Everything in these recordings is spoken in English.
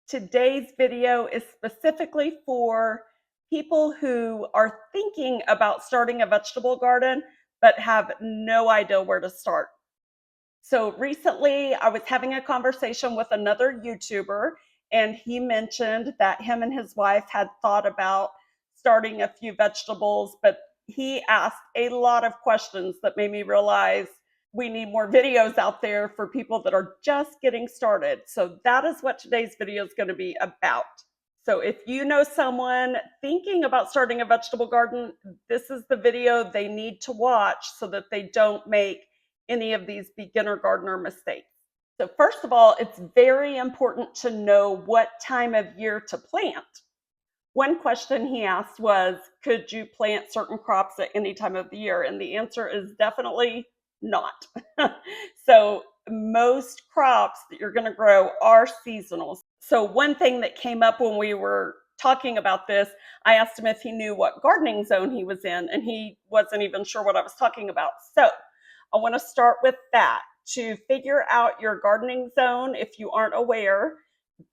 Today's video is specifically for people who are thinking about starting a vegetable garden but have no idea where to start. So recently, I was having a conversation with another YouTuber, and he mentioned that him and his wife had thought about starting a few vegetables, but he asked a lot of questions that made me realize we need more videos out there for people that are just getting started. So that is what today's video is going to be about. So if you know someone thinking about starting a vegetable garden, this is the video they need to watch so that they don't make any of these beginner gardener mistakes. So first of all, it's very important to know what time of year to plant. One question he asked was, could you plant certain crops at any time of the year? And the answer is definitely not. So most crops that you're going to grow are seasonal. So one thing that came up when we were talking about this, I asked him if he knew what gardening zone he was in, and he wasn't even sure what I was talking about. So I want to start with that. To figure out your gardening zone, if you aren't aware,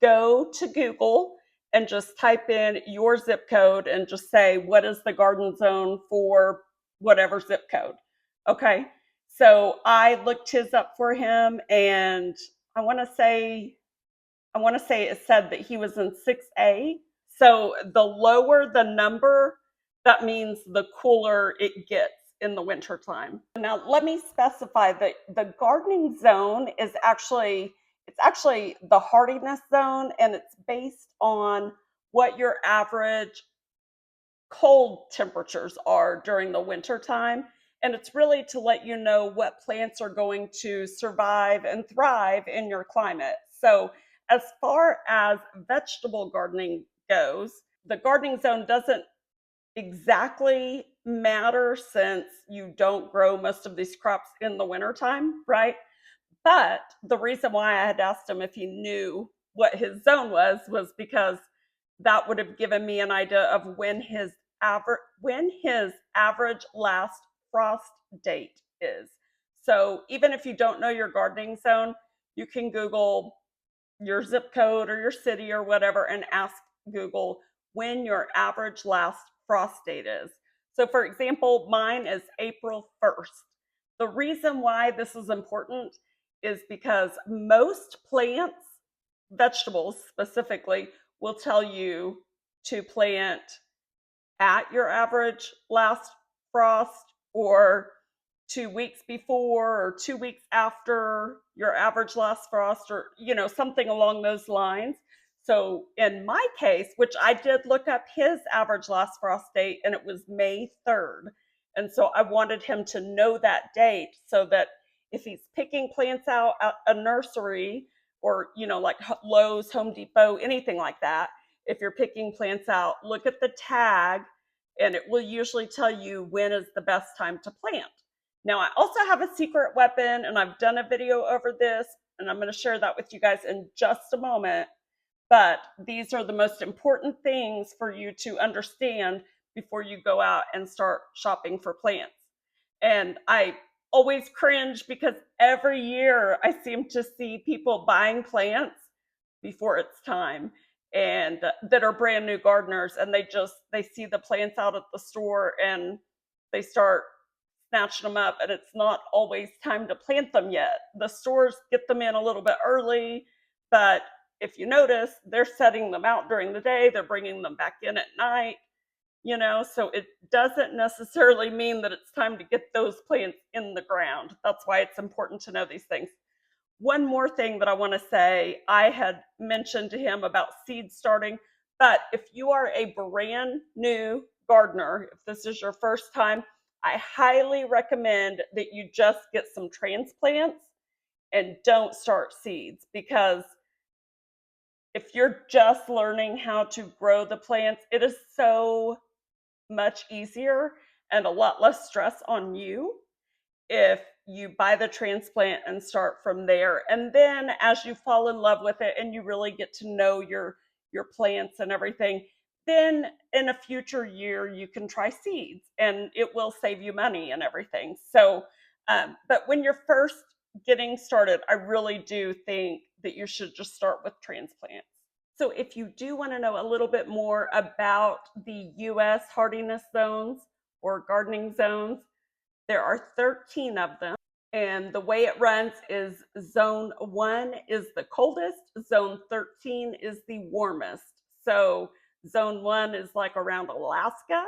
go to Google and just type in your zip code and just say, what is the garden zone for whatever zip code? Okay. So I looked his up for him, and I want to say it said that he was in 6A. So the lower the number, that means the cooler it gets in the winter time. Now let me specify that the gardening zone is actually the hardiness zone, and it's based on what your average cold temperatures are during the winter time. And it's really to let you know what plants are going to survive and thrive in your climate. So as far as vegetable gardening goes, the gardening zone doesn't exactly matter since you don't grow most of these crops in the wintertime, right? But the reason why I had asked him if he knew what his zone was because that would have given me an idea of when his average last frost date is. So even if you don't know your gardening zone, you can Google your zip code or your city or whatever and ask Google when your average last frost date is. So for example, mine is April 1st. The reason why this is important is because most plants, vegetables specifically, will tell you to plant at your average last frost, or 2 weeks before or 2 weeks after your average last frost, or something along those lines. So in my case, which I did look up his average last frost date, and it was May 3rd. And so I wanted him to know that date so that if he's picking plants out at a nursery, or like Lowe's, Home Depot, anything like that, if you're picking plants out, look at the tag, and it will usually tell you when is the best time to plant. Now, I also have a secret weapon, and I've done a video over this, and I'm going to share that with you guys in just a moment. But these are the most important things for you to understand before you go out and start shopping for plants. And I always cringe because every year I seem to see people buying plants before it's time, and that are brand new gardeners, and they see the plants out at the store and they start snatching them up, and it's not always time to plant them yet. The stores get them in a little bit early, but if you notice, they're setting them out during the day, they're bringing them back in at night, so it doesn't necessarily mean that it's time to get those plants in the ground. That's why it's important to know these things. One more thing that I want to say, I had mentioned to him about seed starting, but if you are a brand new gardener, if this is your first time, I highly recommend that you just get some transplants and don't start seeds, because if you're just learning how to grow the plants, it is so much easier and a lot less stress on you if you buy the transplant and start from there. And then as you fall in love with it and you really get to know your plants and everything, then in a future year you can try seeds, and it will save you money and everything. So but when you're first getting started, I really do think that you should just start with transplants. So if you do want to know a little bit more about the US hardiness zones or gardening zones, there are 13 of them. And the way it runs is zone 1 is the coldest, zone 13 is the warmest. So zone 1 is like around Alaska,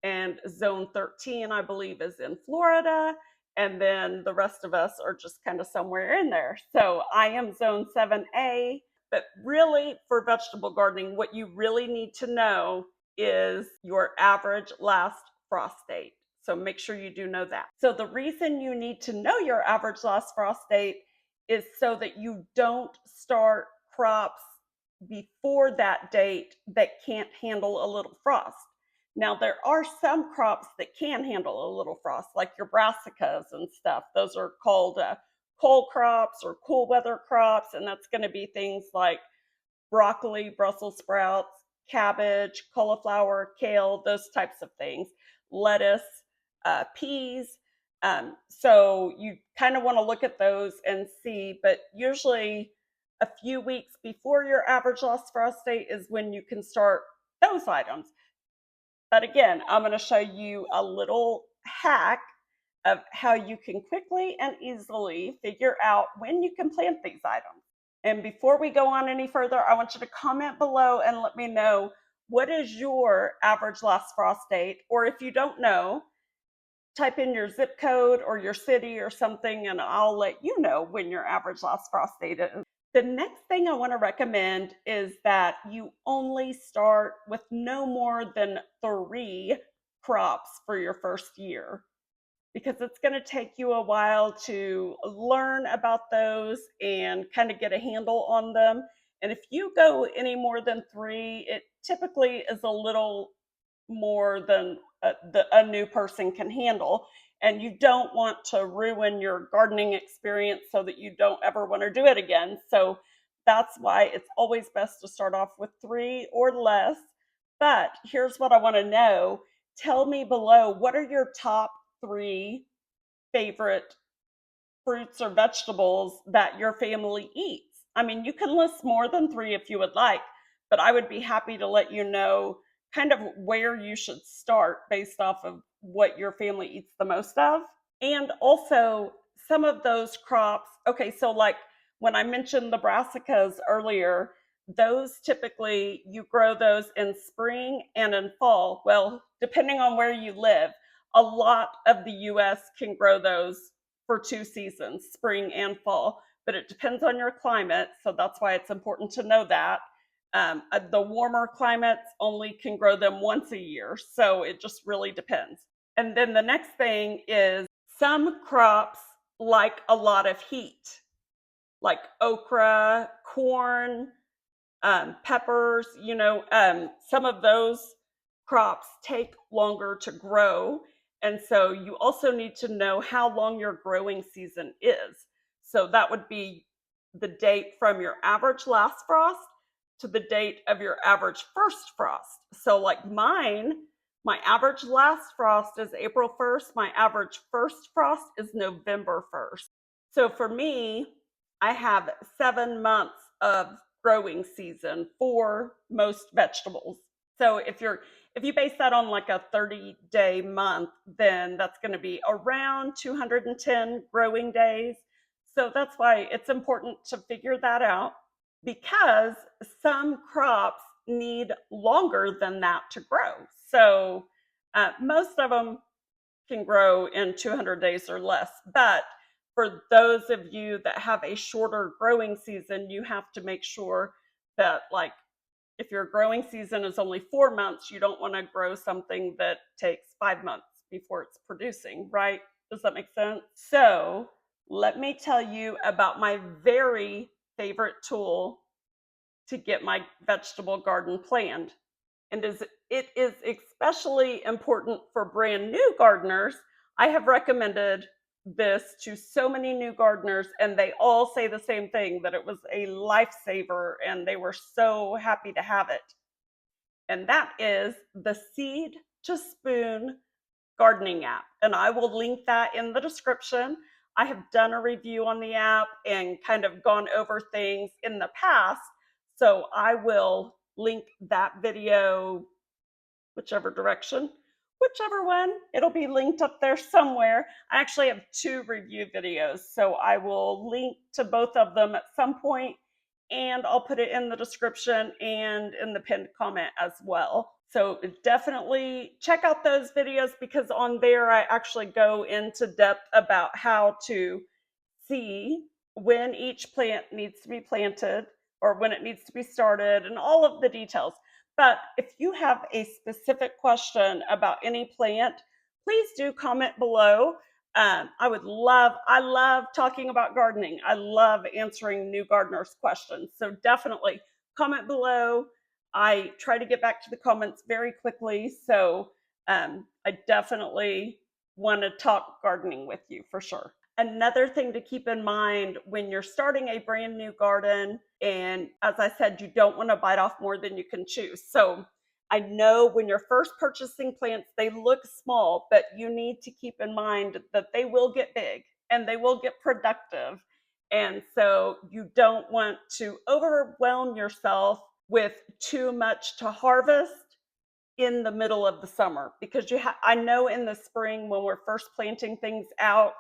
and zone 13, I believe, is in Florida. And then the rest of us are just kind of somewhere in there. So I am zone 7A. But really, for vegetable gardening, what you really need to know is your average last frost date. So make sure you do know that. So the reason you need to know your average last frost date is so that you don't start crops before that date that can't handle a little frost. Now, there are some crops that can handle a little frost, like your brassicas and stuff. Those are called cold crops or cool weather crops, and that's going to be things like broccoli, Brussels sprouts, cabbage, cauliflower, kale, those types of things, lettuce, peas. So you kind of want to look at those and see, but usually a few weeks before your average last frost date is when you can start those items. But again, I'm going to show you a little hack of how you can quickly and easily figure out when you can plant these items. And before we go on any further, I want you to comment below and let me know, what is your average last frost date? Or if you don't know, type in your zip code or your city or something, and I'll let you know when your average last frost date is. The next thing I want to recommend is that you only start with no more than 3 crops for your first year, because it's going to take you a while to learn about those and kind of get a handle on them. And if you go any more than 3, it typically is a little more than a new person can handle. And you don't want to ruin your gardening experience so that you don't ever want to do it again. So that's why it's always best to start off with 3 or less. But here's what I want to know. Tell me below, what are your top 3 favorite fruits or vegetables that your family eats? I mean, you can list more than 3 if you would like, but I would be happy to let you know kind of where you should start based off of what your family eats the most of. And also, some of those crops, okay, so like when I mentioned the brassicas earlier, those typically you grow those in spring and in fall. Well, depending on where you live, a lot of the US can grow those for 2 seasons, spring and fall, but it depends on your climate. So that's why it's important to know that. The warmer climates only can grow them once a year. So it just really depends. And then the next thing is, some crops like a lot of heat, like okra, corn, peppers, some of those crops take longer to grow. And so you also need to know how long your growing season is. So that would be the date from your average last frost to the date of your average first frost. So like mine, my average last frost is April 1st. My average first frost is November 1st. So for me, I have 7 months of growing season for most vegetables. So if you base that on like a 30-day month, then that's going to be around 210 growing days. So that's why it's important to figure that out, because some crops need longer than that to grow. So most of them can grow in 200 days or less. But for those of you that have a shorter growing season, you have to make sure that, like, if your growing season is only 4 months, you don't want to grow something that takes 5 months before it's producing, right? Does that make sense? So let me tell you about my very favorite tool to get my vegetable garden planned. And it is especially important for brand new gardeners. I have recommended this to so many new gardeners, and they all say the same thing, that it was a lifesaver and they were so happy to have it. And that is the Seed to Spoon gardening app. And I will link that in the description. I have done a review on the app and kind of gone over things in the past. So I will link that video, whichever direction, whichever one, it'll be linked up there somewhere. I actually have 2 review videos, so I will link to both of them at some point, and I'll put it in the description and in the pinned comment as well. So definitely check out those videos, because on there I actually go into depth about how to see when each plant needs to be planted or when it needs to be started and all of the details. But if you have a specific question about any plant, please do comment below. I love talking about gardening. I love answering new gardeners' questions. So definitely comment below. I try to get back to the comments very quickly. So I definitely want to talk gardening with you for sure. Another thing to keep in mind when you're starting a brand new garden, and as I said, you don't want to bite off more than you can chew. So I know when you're first purchasing plants, they look small, but you need to keep in mind that they will get big and they will get productive. And so you don't want to overwhelm yourself with too much to harvest in the middle of the summer, because I know in the spring when we're first planting things out,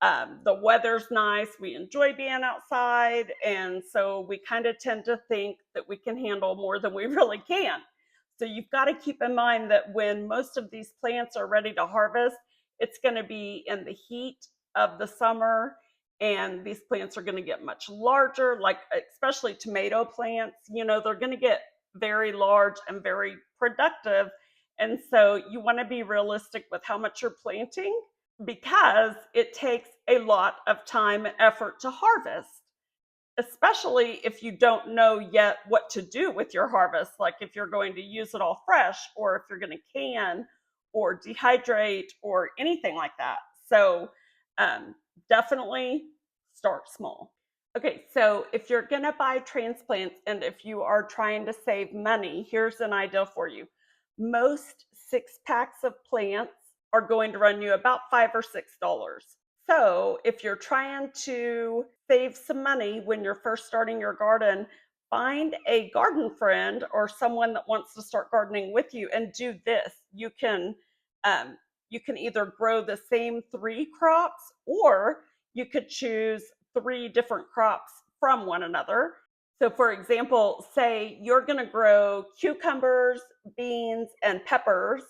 the weather's nice, we enjoy being outside, and so we kind of tend to think that we can handle more than we really can. So you've got to keep in mind that when most of these plants are ready to harvest, it's going to be in the heat of the summer, and these plants are going to get much larger, like especially tomato plants, they're going to get very large and very productive. And so you want to be realistic with how much you're planting, because it takes a lot of time and effort to harvest, especially if you don't know yet what to do with your harvest, like if you're going to use it all fresh or if you're going to can or dehydrate or anything like that. So definitely start small. Okay, so if you're going to buy transplants and if you are trying to save money, here's an idea for you. Most 6-packs of plants are going to run you about $5 or $6. So if you're trying to save some money when you're first starting your garden, find a garden friend or someone that wants to start gardening with you and do this. You can either grow the same 3 crops, or you could choose 3 different crops from one another. So for example, say you're going to grow cucumbers, beans, and peppers,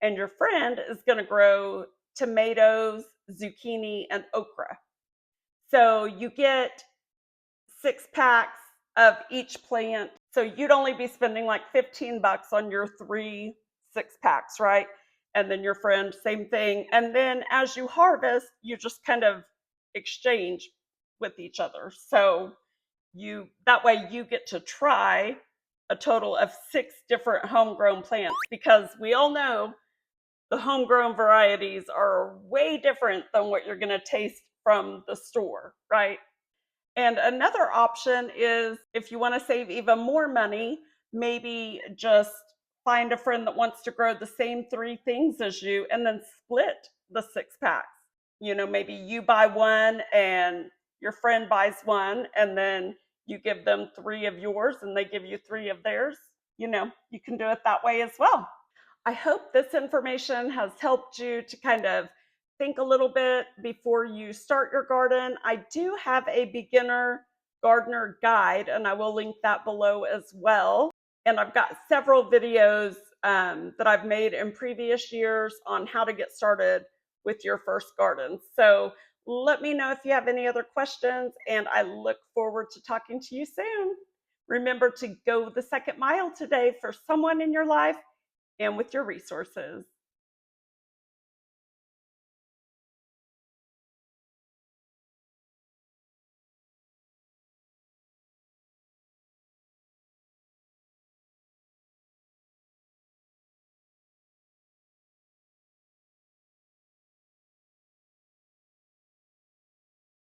and your friend is going to grow tomatoes, zucchini, and okra. So you get 6 packs of each plant. So you'd only be spending like $15 on your 3 6-packs, right? And then your friend, same thing. And then as you harvest, you just kind of exchange with each other. So that way you get to try a total of 6 different homegrown plants, because we all know the homegrown varieties are way different than what you're going to taste from the store, right? And another option is, if you want to save even more money, maybe just find a friend that wants to grow the same 3 things as you and then split the 6-packs. Maybe you buy one and your friend buys one, and then you give them 3 of yours and they give you 3 of theirs. You can do it that way as well. I hope this information has helped you to kind of think a little bit before you start your garden. I do have a beginner gardener guide, and I will link that below as well. And I've got several videos that I've made in previous years on how to get started with your first garden. So let me know if you have any other questions, and I look forward to talking to you soon. Remember to go the second mile today for someone in your life and with your resources.